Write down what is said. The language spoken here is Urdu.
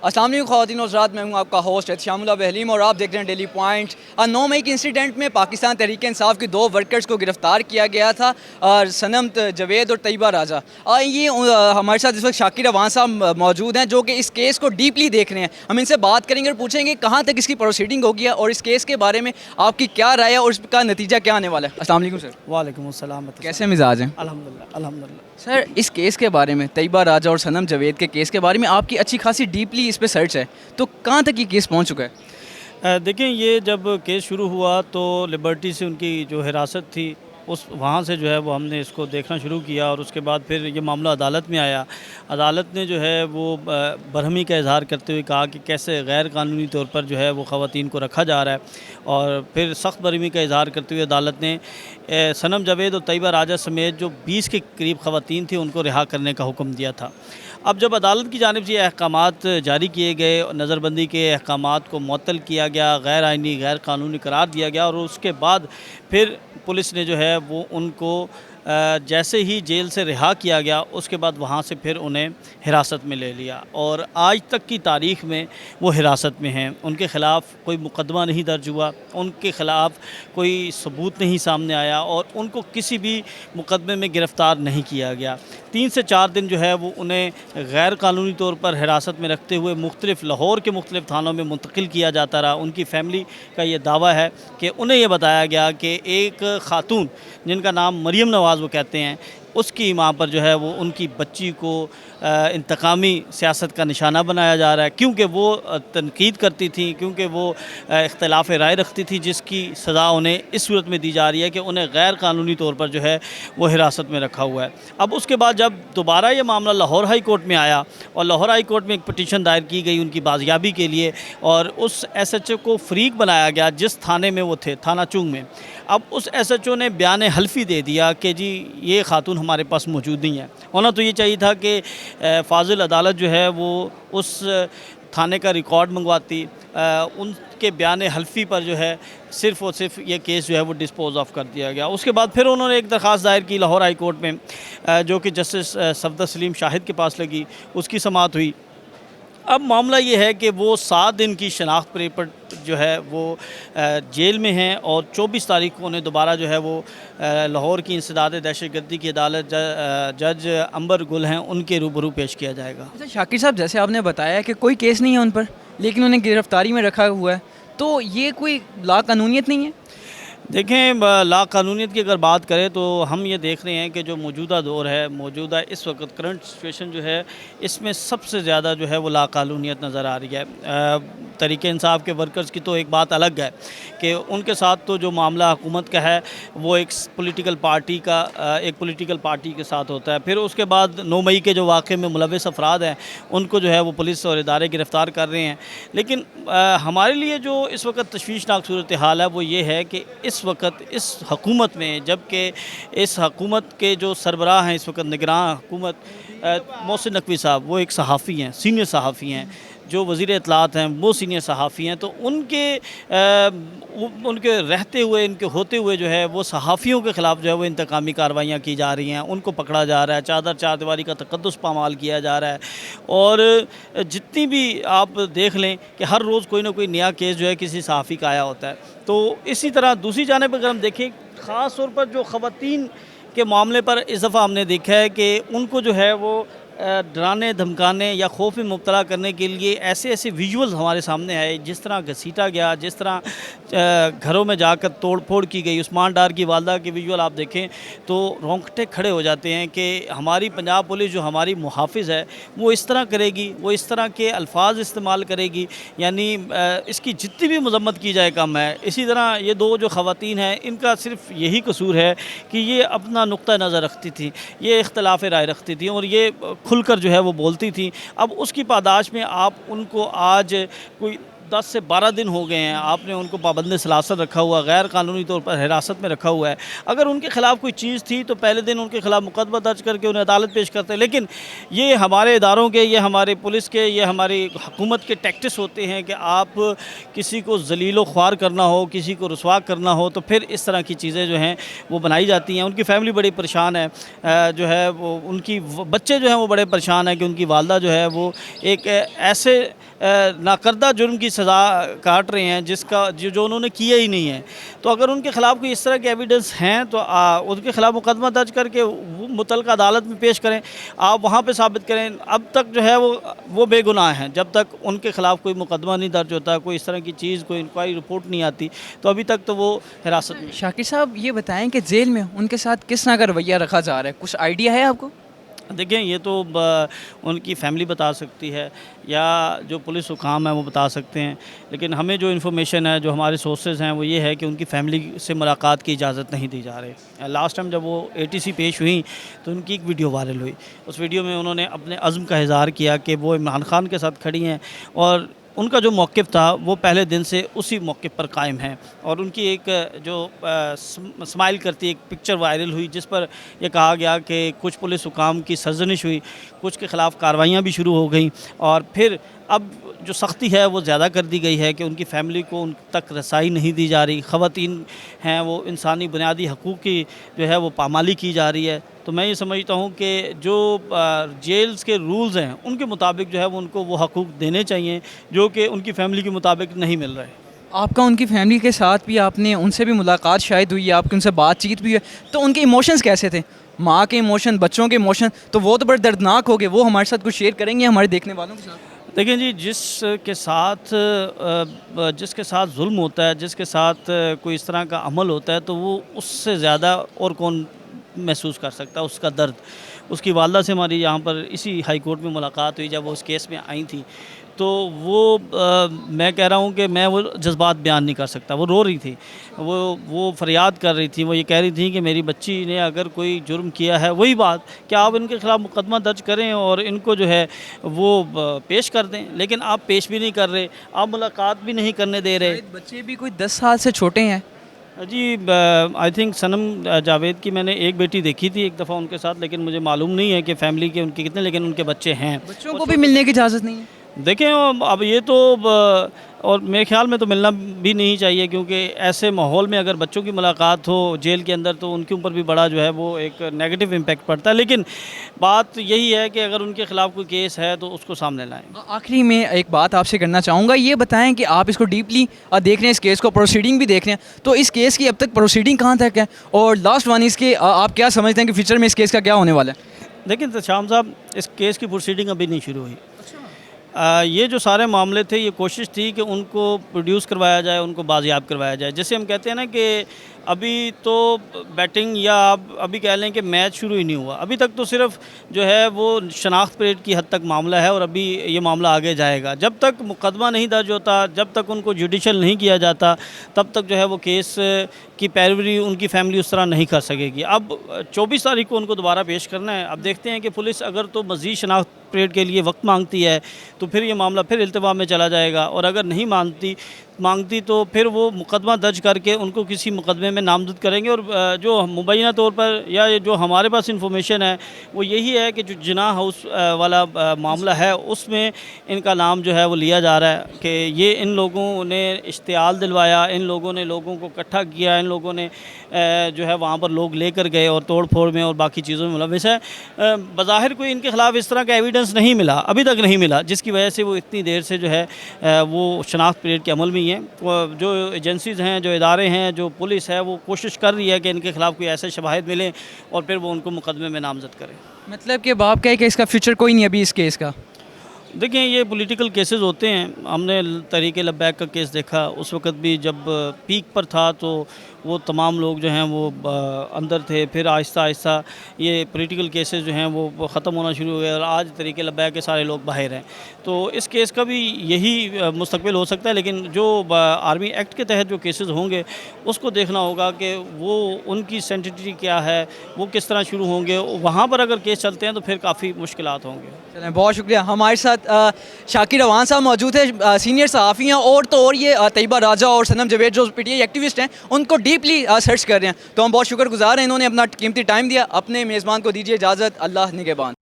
السلام علیکم خواتین و حضرات، میں ہوں آپ کا ہوسٹ احتشام اللہ بہلیم اور آپ دیکھ رہے ہیں ڈیلی پوائنٹ۔ 9 مئی کے انسیڈنٹ میں پاکستان تحریک انصاف کے 2 ورکرز کو گرفتار کیا گیا تھا، صنم جاوید اور طیبہ راجہ۔ یہ ہمارے ساتھ اس وقت شاکر اوان صاحب موجود ہیں جو کہ اس کیس کو ڈیپلی دیکھ رہے ہیں۔ ہم ان سے بات کریں گے اور پوچھیں گے کہاں تک اس کی پروسیڈنگ ہوگی اور اس کیس کے بارے میں آپ کی کیا رائے ہے اور اس کا نتیجہ کیا آنے والا ہے۔ السلام علیکم سر۔ وعلیکم السلام۔ کیسے مزاج ہیں؟ الحمدللہ۔ سر، اس کیس کے بارے میں، طیبہ راجہ اور صنم جاوید کے کیس کے بارے میں آپ کی اچھی خاصی ڈیپلی اس پہ سرچ ہے، تو کہاں تک یہ کیس پہنچ چکا ہے؟ دیکھیں، یہ جب کیس شروع ہوا تو لبرٹی سے ان کی جو حراست تھی وہاں سے جو ہے وہ ہم نے اس کو دیکھنا شروع کیا، اور اس کے بعد پھر یہ معاملہ عدالت میں آیا۔ عدالت نے جو ہے وہ برہمی کا اظہار کرتے ہوئے کہا کہ کیسے غیر قانونی طور پر جو ہے وہ خواتین کو رکھا جا رہا ہے، اور پھر سخت برہمی کا اظہار کرتے ہوئے عدالت نے صنم جاوید اور طیبہ راجہ سمیت جو 20 کے قریب خواتین تھیں ان کو رہا کرنے کا حکم دیا تھا۔ اب جب عدالت کی جانب سے یہ احکامات جاری کیے گئے، نظر بندی کے احکامات کو معطل کیا گیا، غیر آئینی غیر قانونی قرار دیا گیا، اور اس کے بعد پھر پولیس نے جو ہے وہ ان کو جیسے ہی جیل سے رہا کیا گیا اس کے بعد وہاں سے پھر انہیں حراست میں لے لیا، اور آج تک کی تاریخ میں وہ حراست میں ہیں۔ ان کے خلاف کوئی مقدمہ نہیں درج ہوا، ان کے خلاف کوئی ثبوت نہیں سامنے آیا، اور ان کو کسی بھی مقدمے میں گرفتار نہیں کیا گیا۔ 3 سے 4 دن جو ہے وہ انہیں غیر قانونی طور پر حراست میں رکھتے ہوئے لاہور کے مختلف تھانوں میں منتقل کیا جاتا رہا۔ ان کی فیملی کا یہ دعویٰ ہے کہ انہیں یہ بتایا گیا کہ ایک خاتون جن کا نام مریم نواز وہ کہتے ہیں، اس کی ماں پر جو ہے وہ ان کی بچی کو انتقامی سیاست کا نشانہ بنایا جا رہا ہے، کیونکہ وہ تنقید کرتی تھیں، کیونکہ وہ اختلاف رائے رکھتی تھی، جس کی سزا انہیں اس صورت میں دی جا رہی ہے کہ انہیں غیر قانونی طور پر جو ہے وہ حراست میں رکھا ہوا ہے۔ اب اس کے بعد جب دوبارہ یہ معاملہ لاہور ہائی کورٹ میں آیا، اور لاہور ہائی کورٹ میں ایک پٹیشن دائر کی گئی ان کی بازیابی کے لیے، اور اس ایس ایچ او کو فریق بنایا گیا جس تھانے میں وہ تھے، تھانہ چنگ میں۔ اب اس ایس ایچ او نے بیان حلفی دے دیا کہ جی یہ خاتون ہمارے پاس موجود نہیں ہے۔ ہونا تو یہ چاہیے تھا کہ فاضل عدالت جو ہے وہ اس تھانے کا ریکارڈ منگواتی، ان کے بیان حلفی پر جو ہے صرف اور صرف یہ کیس جو ہے وہ ڈسپوز آف کر دیا گیا۔ اس کے بعد پھر انہوں نے ایک درخواست دائر کی لاہور ہائی کورٹ میں، جو کہ جسٹس صفدر سلیم شاہد کے پاس لگی، اس کی سماعت ہوئی۔ اب معاملہ یہ ہے کہ وہ 7 دن کی شناخت پر جو ہے وہ جیل میں ہیں، اور 24 تاریخ کو انہیں دوبارہ جو ہے وہ لاہور کی انسداد دہشت گردی کی عدالت جج امبر گل ہیں ان کے روبرو پیش کیا جائے گا۔ اچھا شاکر صاحب، جیسے آپ نے بتایا کہ کوئی کیس نہیں ہے ان پر، لیکن انہیں گرفتاری میں رکھا ہوا ہے، تو یہ کوئی لا قانونیت نہیں ہے؟ دیکھیں، لا قانونیت کی اگر بات کریں تو ہم یہ دیکھ رہے ہیں کہ جو موجودہ دور ہے، موجودہ اس وقت کرنٹ سچویشن جو ہے، اس میں سب سے زیادہ جو ہے وہ لا قانونیت نظر آ رہی ہے۔ تحریک انصاف کے ورکرز کی تو ایک بات الگ ہے کہ ان کے ساتھ تو جو معاملہ حکومت کا ہے وہ ایک پولیٹیکل پارٹی کے ساتھ ہوتا ہے۔ پھر اس کے بعد 9 مئی کے جو واقعے میں ملوث افراد ہیں ان کو جو ہے وہ پولیس اور ادارے گرفتار کر رہے ہیں، لیکن ہمارے لیے جو اس وقت تشویشناک صورتحال ہے وہ یہ ہے کہ اس وقت اس حکومت میں، جبکہ اس حکومت کے جو سربراہ ہیں اس وقت نگراں حکومت محسن نقوی صاحب، وہ ایک صحافی ہیں، سینئر صحافی ہیں، جو وزیر اطلاعات ہیں وہ سینئر صحافی ہیں، تو ان کے رہتے ہوئے، ان کے ہوتے ہوئے جو ہے وہ صحافیوں کے خلاف جو ہے وہ انتقامی کارروائیاں کی جا رہی ہیں، ان کو پکڑا جا رہا ہے، چار دیواری کا تقدس پامال کیا جا رہا ہے، اور جتنی بھی آپ دیکھ لیں کہ ہر روز کوئی نہ کوئی نیا کیس جو ہے کسی صحافی کا آیا ہوتا ہے۔ تو اسی طرح دوسری جانب اگر ہم دیکھیں، خاص طور پر جو خواتین کے معاملے پر اس دفعہ ہم نے دیکھا ہے کہ ان کو جو ہے وہ ڈرانے دھمکانے یا خوف میں مبتلا کرنے کے لیے ایسے ویژولز ہمارے سامنے آئے، جس طرح گھسیٹا گیا، جس طرح گھروں میں جا کر توڑ پھوڑ کی گئی۔ عثمان ڈار کی والدہ کے ویژول آپ دیکھیں تو رونگٹے کھڑے ہو جاتے ہیں کہ ہماری پنجاب پولیس جو ہماری محافظ ہے وہ اس طرح کرے گی، وہ اس طرح کے الفاظ استعمال کرے گی، یعنی اس کی جتنی بھی مذمت کی جائے کم ہے۔ اسی طرح یہ 2 جو خواتین ہیں ان کا صرف یہی قصور ہے کہ یہ اپنا نقطہ نظر رکھتی تھیں، یہ اختلاف رائے رکھتی تھیں، اور یہ کھل کر جو ہے وہ بولتی تھی۔ اب اس کی پاداش میں آپ ان کو آج کوئی 10 سے 12 دن ہو گئے ہیں، آپ نے ان کو پابند سلاسل رکھا ہوا، غیر قانونی طور پر حراست میں رکھا ہوا ہے۔ اگر ان کے خلاف کوئی چیز تھی تو پہلے دن ان کے خلاف مقدمہ درج کر کے انہیں عدالت پیش کرتے، لیکن یہ ہمارے اداروں کے، یہ ہمارے پولیس کے، یہ ہماری حکومت کے ٹیکٹس ہوتے ہیں کہ آپ کسی کو ذلیل و خوار کرنا ہو، کسی کو رسوا کرنا ہو تو پھر اس طرح کی چیزیں جو ہیں وہ بنائی جاتی ہیں۔ ان کی فیملی بڑی پریشان ہے، جو ہے وہ ان کی بچے جو ہیں وہ بڑے پریشان ہیں کہ ان کی والدہ جو ہے وہ ایک ایسے ناکردہ جرم کی سزا کاٹ رہے ہیں جس کا جو انہوں نے کیا ہی نہیں ہے. تو اگر ان کے خلاف کوئی اس طرح کے ایویڈنس ہیں تو ان کے خلاف مقدمہ درج کر کے وہ متعلقہ عدالت میں پیش کریں, آپ وہاں پہ ثابت کریں. اب تک جو ہے وہ بے گناہ ہیں, جب تک ان کے خلاف کوئی مقدمہ نہیں درج ہوتا, کوئی اس طرح کی چیز, کوئی انکوائری رپورٹ نہیں آتی, تو ابھی تک تو وہ حراست میں. شاکر صاحب یہ بتائیں کہ جیل میں ان کے ساتھ کس طرح کا رویہ رکھا جا رہا ہے, کچھ آئیڈیا ہے آپ کو؟ دیکھیں یہ تو ان کی فیملی بتا سکتی ہے یا جو پولیس حکام ہیں وہ بتا سکتے ہیں, لیکن ہمیں جو انفارمیشن ہے, جو ہمارے سورسز ہیں, وہ یہ ہے کہ ان کی فیملی سے ملاقات کی اجازت نہیں دی جا رہی. لاسٹ ٹائم جب وہ ATC پیش ہوئیں تو ان کی ایک ویڈیو وائرل ہوئی. اس ویڈیو میں انہوں نے اپنے عزم کا اظہار کیا کہ وہ عمران خان کے ساتھ کھڑی ہیں, اور ان کا جو موقف تھا وہ پہلے دن سے اسی موقف پر قائم ہے. اور ان کی ایک جو اسمائل کرتی ایک پکچر وائرل ہوئی جس پر یہ کہا گیا کہ کچھ پولیس حکام کی سرزنش ہوئی, کچھ کے خلاف کارروائیاں بھی شروع ہو گئیں, اور پھر اب جو سختی ہے وہ زیادہ کر دی گئی ہے کہ ان کی فیملی کو ان تک رسائی نہیں دی جا رہی. خواتین ہیں وہ انسانی بنیادی حقوق کی جو ہے وہ پامالی کی جا رہی ہے. تو میں یہ سمجھتا ہوں کہ جو جیلز کے رولز ہیں ان کے مطابق جو ہے وہ ان کو وہ حقوق دینے چاہیے جو کہ ان کی فیملی کے مطابق نہیں مل رہے. آپ کا ان کی فیملی کے ساتھ بھی, آپ نے ان سے بھی ملاقات شاید ہوئی ہے, آپ کی ان سے بات چیت بھی ہے, تو ان کے ایموشنز کیسے تھے؟ ماں کے ایموشن, بچوں کے ایموشن, تو وہ تو بڑے دردناک ہو گئے. وہ ہمارے ساتھ کچھ شیئر کریں گے ہمارے دیکھنے والوں کے ساتھ؟ دیکھیں جی, جس کے ساتھ ظلم ہوتا ہے, جس کے ساتھ کوئی اس طرح کا عمل ہوتا ہے, تو وہ اس سے زیادہ اور کون محسوس کر سکتا ہے اس کا درد. اس کی والدہ سے ہماری یہاں پر اسی ہائی کورٹ میں ملاقات ہوئی جب وہ اس کیس میں آئی تھیں, تو وہ میں کہہ رہا ہوں کہ میں وہ جذبات بیان نہیں کر سکتا. وہ رو رہی تھی, وہ فریاد کر رہی تھی, وہ یہ کہہ رہی تھی کہ میری بچی نے اگر کوئی جرم کیا ہے, وہی بات کہ آپ ان کے خلاف مقدمہ درج کریں اور ان کو جو ہے وہ پیش کر دیں, لیکن آپ پیش بھی نہیں کر رہے, آپ ملاقات بھی نہیں کرنے دے رہے. بچے بھی کوئی 10 سال سے چھوٹے ہیں. جی آئی تھنک صنم جاوید کی میں نے ایک بیٹی دیکھی تھی ایک دفعہ ان کے ساتھ, لیکن مجھے معلوم نہیں ہے کہ فیملی کے ان کے کتنے, لیکن ان کے بچے ہیں. بچوں کو بھی ملنے کی اجازت نہیں ہے؟ دیکھیں اب یہ تو اور میرے خیال میں تو ملنا بھی نہیں چاہیے, کیونکہ ایسے ماحول میں اگر بچوں کی ملاقات ہو جیل کے اندر تو ان کے اوپر بھی بڑا جو ہے وہ ایک نیگیٹو امپیکٹ پڑتا ہے. لیکن بات یہی ہے کہ اگر ان کے خلاف کوئی کیس ہے تو اس کو سامنے لائیں. آخری میں ایک بات آپ سے کرنا چاہوں گا, یہ بتائیں کہ آپ اس کو ڈیپلی دیکھ رہے ہیں, اس کیس کو پروسیڈنگ بھی دیکھ رہے ہیں, تو اس کیس کی اب تک پروسیڈنگ کہاں تک ہے, اور لاسٹ ون اس کے آپ کیا سمجھتے ہیں کہ فیوچر میں اس کیس کا کیا ہونے والا ہے؟ دیکھیں شام صاحب, اس کیس کی پروسیڈنگ ابھی نہیں شروع ہوئی. یہ جو سارے معاملے تھے, یہ کوشش تھی کہ ان کو پروڈیوس کروایا جائے, ان کو بازیاب کروایا جائے. جیسے ہم کہتے ہیں نا کہ ابھی تو بیٹنگ یا آپ ابھی کہہ لیں کہ میچ شروع ہی نہیں ہوا, ابھی تک تو صرف جو ہے وہ شناخت پریڈ کی حد تک معاملہ ہے, اور ابھی یہ معاملہ آگے جائے گا. جب تک مقدمہ نہیں درج ہوتا, جب تک ان کو جوڈیشل نہیں کیا جاتا, تب تک جو ہے وہ کیس کی پیروی ان کی فیملی اس طرح نہیں کر سکے گی. اب 24 تاریخ کو ان کو دوبارہ پیش کرنا ہے. اب دیکھتے ہیں کہ پولیس اگر تو مزید شناخت پریڈ کے لیے وقت مانگتی ہے تو پھر یہ معاملہ پھر التوا میں چلا جائے گا, اور اگر نہیں مانگتی تو پھر وہ مقدمہ درج کر کے ان کو کسی مقدمے میں نامزد کریں گے. اور جو مبینہ طور پر یا جو ہمارے پاس انفارمیشن ہے وہ یہی ہے کہ جو جناح ہاؤس والا معاملہ ہے اس میں ان کا نام جو ہے وہ لیا جا رہا ہے کہ یہ ان لوگوں نے اشتعال دلوایا, ان لوگوں نے لوگوں کو اکٹھا کیا, ان لوگوں نے جو ہے وہاں پر لوگ لے کر گئے اور توڑ پھوڑ میں اور باقی چیزوں میں ملوث ہے. بظاہر کوئی ان کے خلاف اس طرح کا ایویڈنس نہیں ملا, ابھی تک نہیں ملا, جس کی وجہ سے وہ اتنی دیر سے جو ہے وہ شناخت پریڈ کے عمل میں ہی ہیں. جو ایجنسیز ہیں, جو ادارے ہیں, جو پولیس ہے, وہ کوشش کر رہی ہے کہ ان کے خلاف کوئی ایسے شواہد ملیں اور پھر وہ ان کو مقدمے میں نامزد کریں. مطلب کہ باپ کہے کہ اس کا فیوچر کوئی نہیں ابھی اس کیس کا؟ دیکھیں یہ پولیٹیکل کیسز ہوتے ہیں. ہم نے تحریک لبیک کا کیس دیکھا, اس وقت بھی جب پیک پر تھا تو وہ تمام لوگ جو ہیں وہ اندر تھے, پھر آہستہ آہستہ یہ پولیٹیکل کیسز جو ہیں وہ ختم ہونا شروع ہو گئے, اور آج تحریک لبیک کے سارے لوگ باہر ہیں. تو اس کیس کا بھی یہی مستقبل ہو سکتا ہے, لیکن جو آرمی ایکٹ کے تحت جو کیسز ہوں گے اس کو دیکھنا ہوگا کہ وہ ان کی سینٹیٹی کیا ہے, وہ کس طرح شروع ہوں گے. وہاں پر اگر کیس چلتے ہیں تو پھر کافی مشکلات ہوں گے. چلیں, بہت شکریہ. ہمارے ساتھ شاکر روان صاحب موجود ہیں, سینئر صحافی ہیں, اور تو اور یہ طیبہ راجہ اور صنم جاوید جو پی ٹی آئی ایکٹیوسٹ ہیں ان کو ڈیپلی سرچ کر رہے ہیں. تو ہم بہت شکر گزار ہیں, انہوں نے اپنا قیمتی ٹائم دیا. اپنے میزبان کو دیجیے اجازت. اللہ نگہبان.